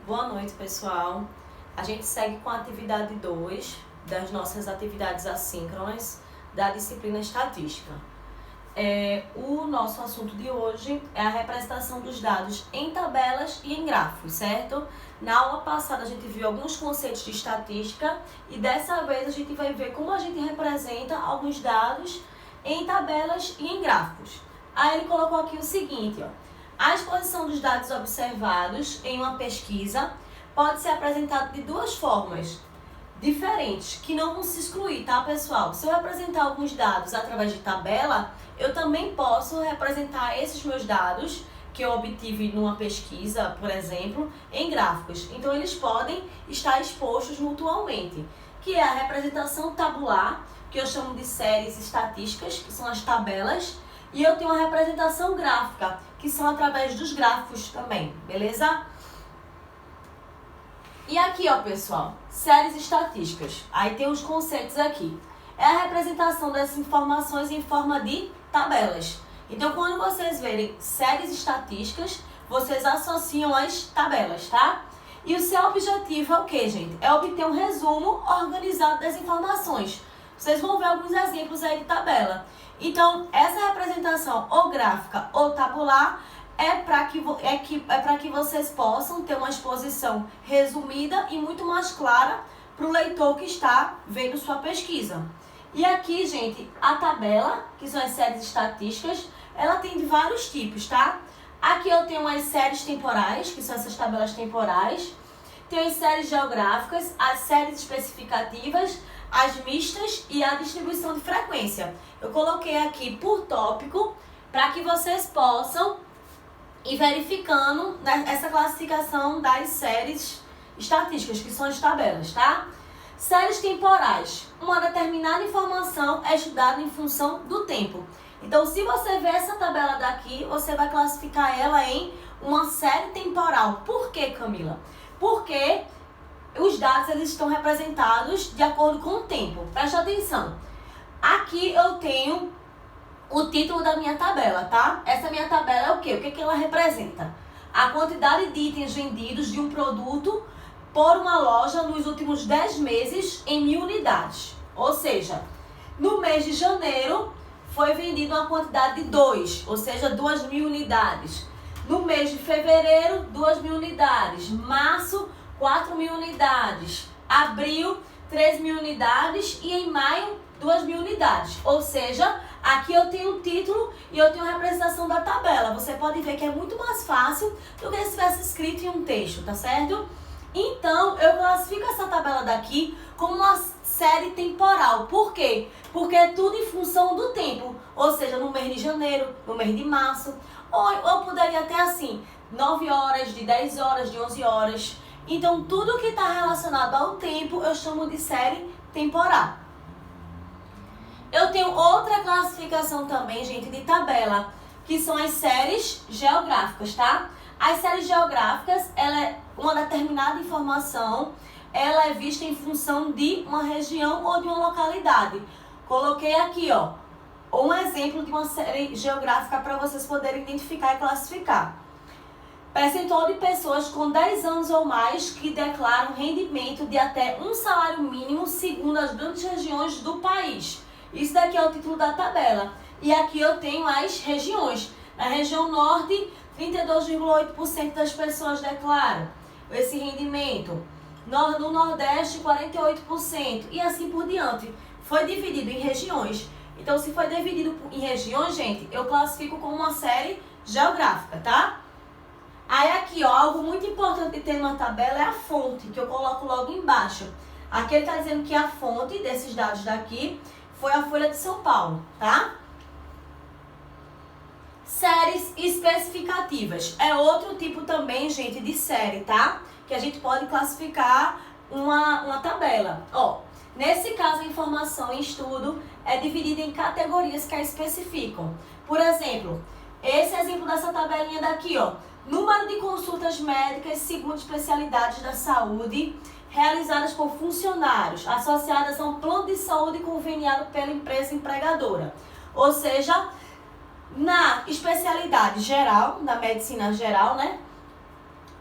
Boa noite, pessoal. A gente segue com a atividade 2 das nossas atividades assíncronas da disciplina estatística. O nosso assunto de hoje é a representação dos dados em tabelas e em gráficos, certo? Na aula passada a gente viu alguns conceitos de estatística e dessa vez a gente vai ver como a gente representa alguns dados em tabelas e em gráficos. Aí ele colocou aqui o seguinte, ó. A exposição dos dados observados em uma pesquisa pode ser apresentada de duas formas diferentes, que não vão se excluir, tá, pessoal? Se eu representar alguns dados através de tabela, eu também posso representar esses meus dados que eu obtive numa pesquisa, por exemplo, em gráficos. Então, eles podem estar expostos mutuamente, que é a representação tabular, que eu chamo de séries estatísticas, que são as tabelas, e eu tenho a representação gráfica, que são através dos gráficos também, beleza? E aqui, ó, pessoal, séries estatísticas. Aí tem os conceitos aqui. É a representação dessas informações em forma de tabelas. Então, quando vocês verem séries estatísticas, vocês associam as tabelas, tá? E o seu objetivo é o quê, gente? É obter um resumo organizado das informações. Vocês vão ver alguns exemplos aí de tabela. Então, essa representação ou gráfica ou tabular é para que vocês possam ter uma exposição resumida e muito mais clara para o leitor que está vendo sua pesquisa. E aqui, gente, a tabela, que são as séries estatísticas, ela tem de vários tipos, tá? Aqui eu tenho as séries temporais, que são essas tabelas temporais. Tem as séries geográficas, as séries especificativas, as mistas e a distribuição de frequência. Eu coloquei aqui por tópico para que vocês possam ir verificando essa classificação das séries estatísticas, que são as tabelas, tá? Séries temporais. Uma determinada informação é estudada em função do tempo. Então, se você ver essa tabela daqui, você vai classificar ela em uma série temporal. Por quê, Camila? Porque os dados eles estão representados de acordo com o tempo. Preste atenção. Aqui eu tenho o título da minha tabela, tá? Essa minha tabela é o quê? O que ela representa? A quantidade de itens vendidos de um produto por uma loja nos últimos 10 meses em 1000 unidades. Ou seja, no mês de janeiro foi vendida uma quantidade de 2, ou seja, 2000 unidades. No mês de fevereiro, 2000 unidades. Março, 4000 unidades. Abril, 3000 unidades. E em maio, 2000 unidades. Ou seja, aqui eu tenho o título e eu tenho a representação da tabela. Você pode ver que é muito mais fácil do que se tivesse escrito em um texto, tá certo? Então, eu classifico essa tabela daqui como uma série temporal. Por quê? Porque é tudo em função do tempo. Ou seja, no mês de janeiro, no mês de março. Ou poderia ter assim, 9 horas, de 10 horas, de 11 horas. Então, tudo que está relacionado ao tempo, eu chamo de série temporal. Eu tenho outra classificação também, gente, de tabela, que são as séries geográficas, tá? As séries geográficas, ela é uma determinada informação, ela é vista em função de uma região ou de uma localidade. Coloquei aqui, ó, um exemplo de uma série geográfica para vocês poderem identificar e classificar. Percentual de pessoas com 10 anos ou mais que declaram rendimento de até um salário mínimo segundo as grandes regiões do país. Isso daqui é o título da tabela. E aqui eu tenho as regiões. Na região norte, 32,8% das pessoas declaram esse rendimento. No Nordeste, 48%. E assim por diante. Foi dividido em regiões. Então, se foi dividido em regiões, gente, eu classifico como uma série geográfica, tá? Aí aqui, ó, algo muito importante de ter numa tabela é a fonte, que eu coloco logo embaixo. Aqui ele está dizendo que a fonte desses dados daqui foi a Folha de São Paulo, tá? Séries especificativas. É outro tipo também, gente, de série, tá? Que a gente pode classificar uma tabela. Ó, nesse caso, a informação em estudo é dividida em categorias que a especificam. Por exemplo, esse exemplo dessa tabelinha daqui, ó. Número de consultas médicas segundo especialidades da saúde realizadas por funcionários associadas a um plano de saúde conveniado pela empresa empregadora. Ou seja, na especialidade geral, da medicina geral, né?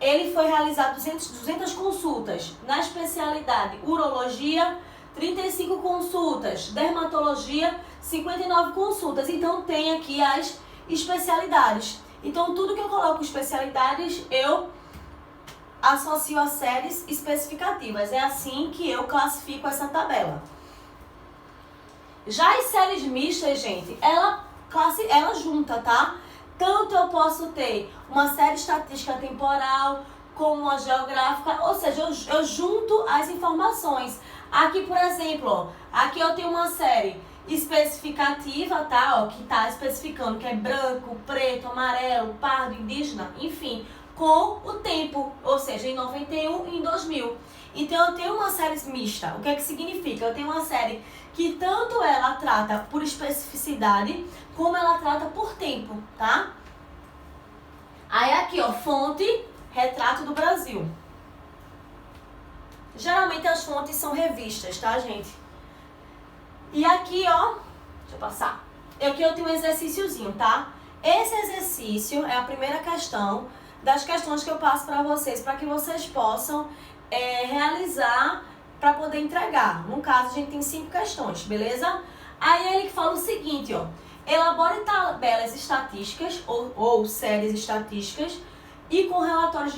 ele foi realizado 200 consultas. Na especialidade urologia, 35 consultas. Dermatologia, 59 consultas. Então, tem aqui as especialidades. Então, tudo que eu coloco especialidades, eu associo a séries especificativas. É assim que eu classifico essa tabela. Já as séries mistas, gente, ela junta, tá? Tanto eu posso ter uma série estatística temporal como uma geográfica, ou seja, eu junto as informações. Aqui, por exemplo, ó, aqui eu tenho uma série especificativa, tá? Ó, que tá especificando que é branco, preto, amarelo, pardo, indígena, enfim, com o tempo, ou seja, em 91 e em 2000. Então, eu tenho uma série mista. O que é que significa? Eu tenho uma série que tanto ela trata por especificidade, como ela trata por tempo, tá? Aí aqui, ó, fonte, retrato do Brasil. Geralmente as fontes são revistas, tá, gente? E aqui, ó, deixa eu passar. Aqui eu tenho um exercíciozinho, tá? Esse exercício é a primeira questão das questões que eu passo para vocês, para que vocês possam realizar para poder entregar. No caso, a gente tem 5 questões, beleza? Aí ele fala o seguinte, ó. Elabore tabelas estatísticas ou séries estatísticas e com os relatórios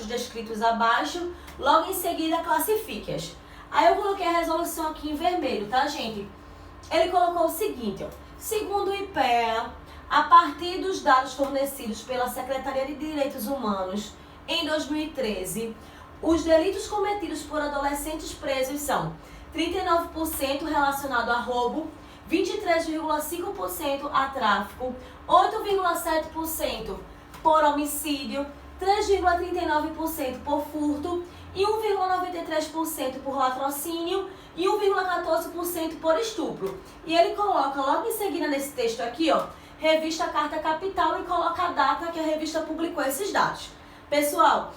descritos abaixo, logo em seguida classifique-as. Aí eu coloquei a resolução aqui em vermelho, tá, gente? Ele colocou o seguinte, ó. Segundo o IPEA, a partir dos dados fornecidos pela Secretaria de Direitos Humanos em 2013, os delitos cometidos por adolescentes presos são 39% relacionado a roubo, 23,5% a tráfico, 8,7% por homicídio, 3,39% por furto e 1,93% por latrocínio e 1,14% por estupro. E ele coloca logo em seguida nesse texto aqui, ó, revista Carta Capital, e coloca a data que a revista publicou esses dados. Pessoal,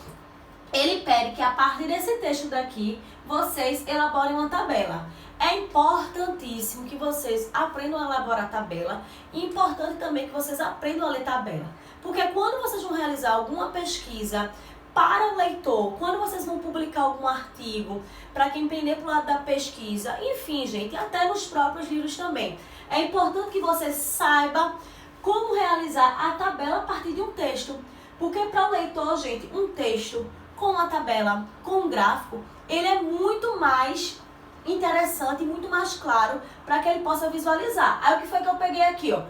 ele pede que a partir desse texto daqui, vocês elaborem uma tabela. É importantíssimo que vocês aprendam a elaborar tabela e importante também que vocês aprendam a ler tabela. Porque quando vocês vão realizar alguma pesquisa para o leitor, quando vocês vão publicar algum artigo, para quem pender para o lado da pesquisa, enfim, gente, até nos próprios livros também, é importante que você saiba como realizar a tabela a partir de um texto. Porque para o leitor, gente, um texto com uma tabela, com um gráfico, ele é muito mais interessante e muito mais claro para que ele possa visualizar. Aí o que foi que eu peguei aqui, ó?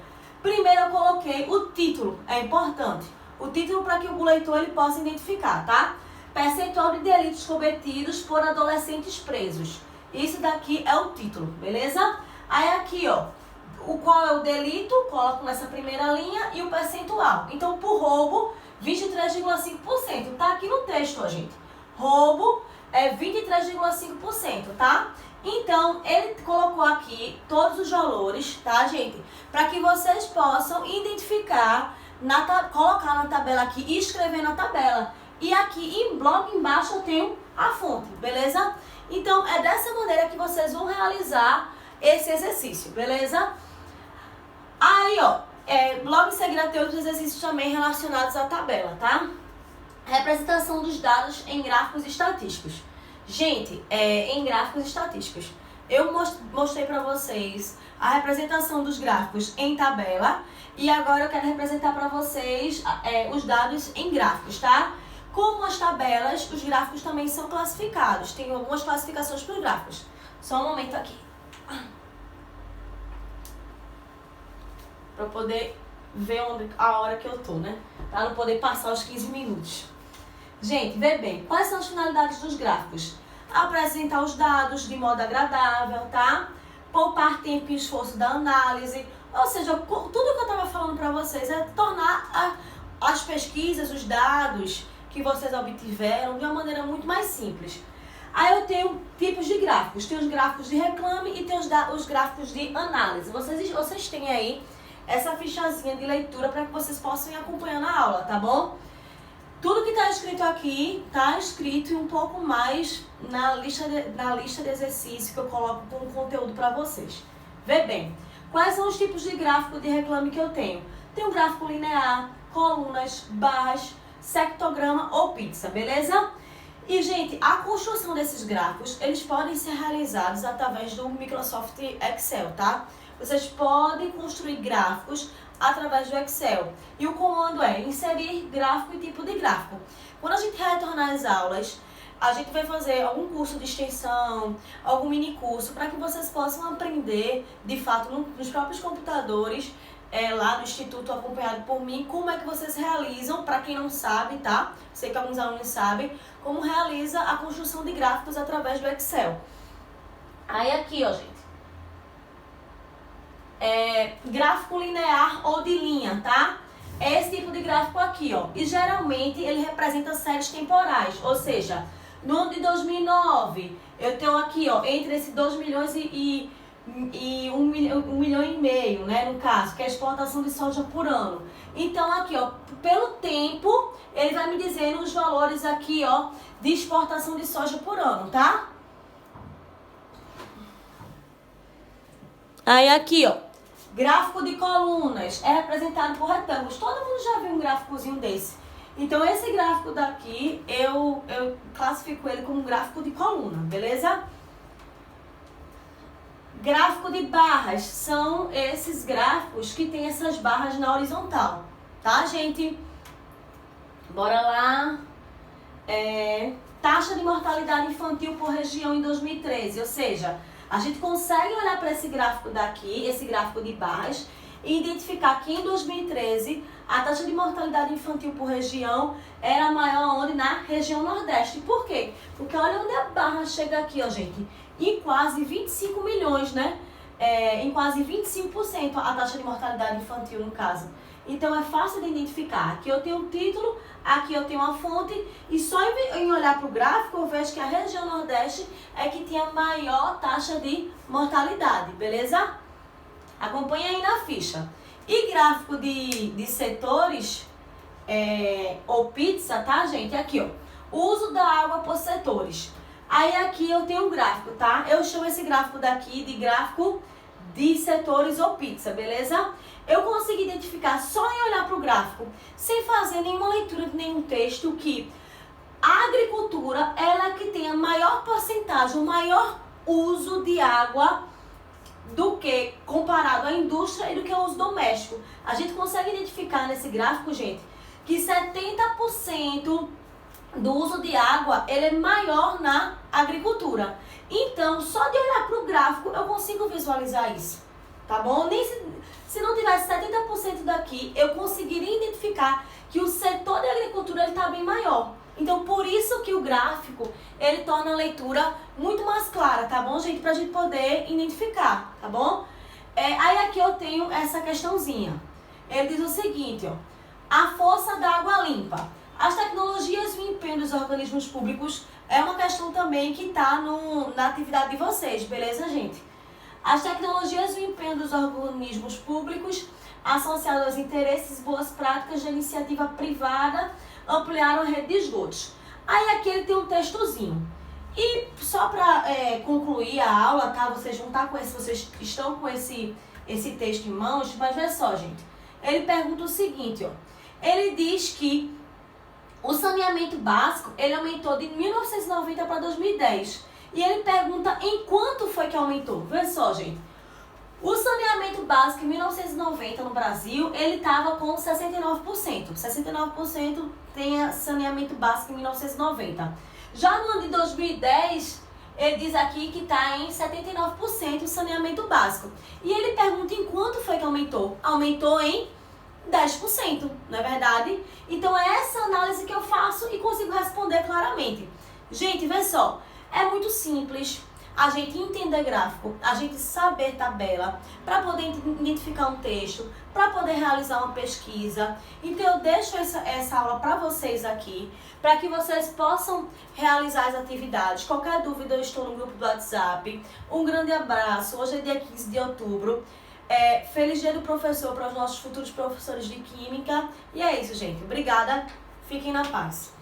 Primeiro eu coloquei o título, é importante. O título para que o leitor ele possa identificar, tá? Percentual de delitos cometidos por adolescentes presos. Isso daqui é o título, beleza? Aí aqui, ó, qual é o delito, coloco nessa primeira linha, e o percentual. Então, por roubo, 23,5%. Tá aqui no texto, ó, gente. Roubo é 23,5%, tá? Então, ele colocou aqui todos os valores, tá, gente? Para que vocês possam identificar, colocar na tabela aqui e escrever na tabela. E aqui, logo embaixo, eu tenho a fonte, beleza? Então, é dessa maneira que vocês vão realizar esse exercício, beleza? Aí, ó, logo em seguida tem outros exercícios também relacionados à tabela, tá? Representação dos dados em gráficos estatísticos. Gente, em gráficos estatísticos, eu mostrei para vocês a representação dos gráficos em tabela e agora eu quero representar para vocês os dados em gráficos, tá? Como as tabelas, os gráficos também são classificados. Tem algumas classificações para os gráficos. Só um momento aqui. Para poder ver a hora que eu tô, né? Para não poder passar os 15 minutos. Gente, vê bem, quais são as finalidades dos gráficos? Apresentar os dados de modo agradável, tá? Poupar tempo e esforço da análise. Ou seja, tudo que eu estava falando para vocês é tornar as pesquisas, os dados que vocês obtiveram de uma maneira muito mais simples. Aí eu tenho tipos de gráficos. Tem os gráficos de reclame e tem os gráficos de análise. Vocês têm aí essa fichazinha de leitura para que vocês possam ir acompanhando a aula, tá bom? Tudo que está escrito aqui está escrito e um pouco mais na lista de exercícios que eu coloco como conteúdo para vocês. Vê bem, quais são os tipos de gráfico de reclame que eu tenho? Tem o gráfico linear, colunas, barras, sectograma ou pizza, beleza? E, gente, a construção desses gráficos, eles podem ser realizados através do Microsoft Excel, tá? Vocês podem construir gráficos através do Excel. E o comando é inserir gráfico e tipo de gráfico. Quando a gente retornar às aulas, a gente vai fazer algum curso de extensão, algum mini curso, para que vocês possam aprender, de fato, nos próprios computadores, lá do Instituto, acompanhado por mim, como é que vocês realizam, para quem não sabe, tá? Sei que alguns alunos sabem, como realiza a construção de gráficos através do Excel. Aí aqui, ó, gente. Gráfico linear ou de linha, tá? É esse tipo de gráfico aqui, ó. E geralmente ele representa séries temporais, ou seja, no ano de 2009, eu tenho aqui, ó, entre esses 2 milhões e 1,5 milhão, né, no caso, que é a exportação de soja por ano. Então aqui, ó, pelo tempo, ele vai me dizendo os valores aqui, ó, de exportação de soja por ano, tá? Aí aqui, ó, gráfico de colunas é representado por retângulos. Todo mundo já viu um gráficozinho desse. Então esse gráfico daqui, eu classifico ele como gráfico de coluna, beleza? Gráfico de barras são esses gráficos que tem essas barras na horizontal, tá, gente? Bora lá. Taxa de mortalidade infantil por região em 2013, ou seja, a gente consegue olhar para esse gráfico daqui, esse gráfico de barras, e identificar que em 2013 a taxa de mortalidade infantil por região era maior onde? Na região Nordeste. Por quê? Porque olha onde a barra chega aqui, ó, gente. Em quase 25 milhões, né? Em quase 25% a taxa de mortalidade infantil, no caso. Então é fácil de identificar. Aqui eu tenho um título, aqui eu tenho uma fonte, e só em olhar para o gráfico eu vejo que a região Nordeste é que tinha maior taxa de mortalidade, beleza? Acompanha aí na ficha. E gráfico de setores ou pizza, tá, gente? Aqui, ó. Uso da água por setores. Aí aqui eu tenho um gráfico, tá? Eu chamo esse gráfico daqui de gráfico de setores ou pizza, beleza? Eu consigo identificar só em olhar para o gráfico, sem fazer nenhuma leitura de nenhum texto, que a agricultura ela é que tem a maior porcentagem, o maior uso de água do que comparado à indústria e do que ao uso doméstico. A gente consegue identificar nesse gráfico, gente, que 70% do uso de água ele é maior na agricultura. Então, só de olhar para o gráfico eu consigo visualizar isso, tá bom? Nem se não tivesse 70% daqui, eu conseguiria identificar que o setor de agricultura está bem maior. Então, por isso que o gráfico, ele torna a leitura muito mais clara, tá bom, gente? Pra gente poder identificar, tá bom? Aí aqui eu tenho essa questãozinha. Ele diz o seguinte, ó. A força da água limpa. As tecnologias e o empenho dos organismos públicos é uma questão também que tá na atividade de vocês, beleza, gente? As tecnologias e o empenho dos organismos públicos associados aos interesses e boas práticas da iniciativa privada ampliaram a rede de esgotos. Aí aqui ele tem um textozinho. E só para concluir a aula, tá? Vocês vão estar com vocês estão com esse texto em mãos, mas olha só, gente. Ele pergunta o seguinte, ó. Ele diz que o saneamento básico, ele aumentou de 1990 para 2010. E ele pergunta em quanto foi que aumentou. Veja só, gente. O saneamento básico em 1990 no Brasil, ele estava com 69%. 69% tem saneamento básico em 1990. Já no ano de 2010, ele diz aqui que está em 79% o saneamento básico. E ele pergunta em quanto foi que aumentou. Aumentou em 10%, não é verdade? Então é essa análise que eu faço e consigo responder claramente. Gente, vê só, é muito simples a gente entender gráfico, a gente saber tabela, para poder identificar um texto, para poder realizar uma pesquisa. Então eu deixo essa aula para vocês aqui, para que vocês possam realizar as atividades. Qualquer dúvida eu estou no grupo do WhatsApp. Um grande abraço, hoje é dia 15 de outubro. Feliz dia do professor para os nossos futuros professores de Química. E é isso, gente. Obrigada. Fiquem na paz.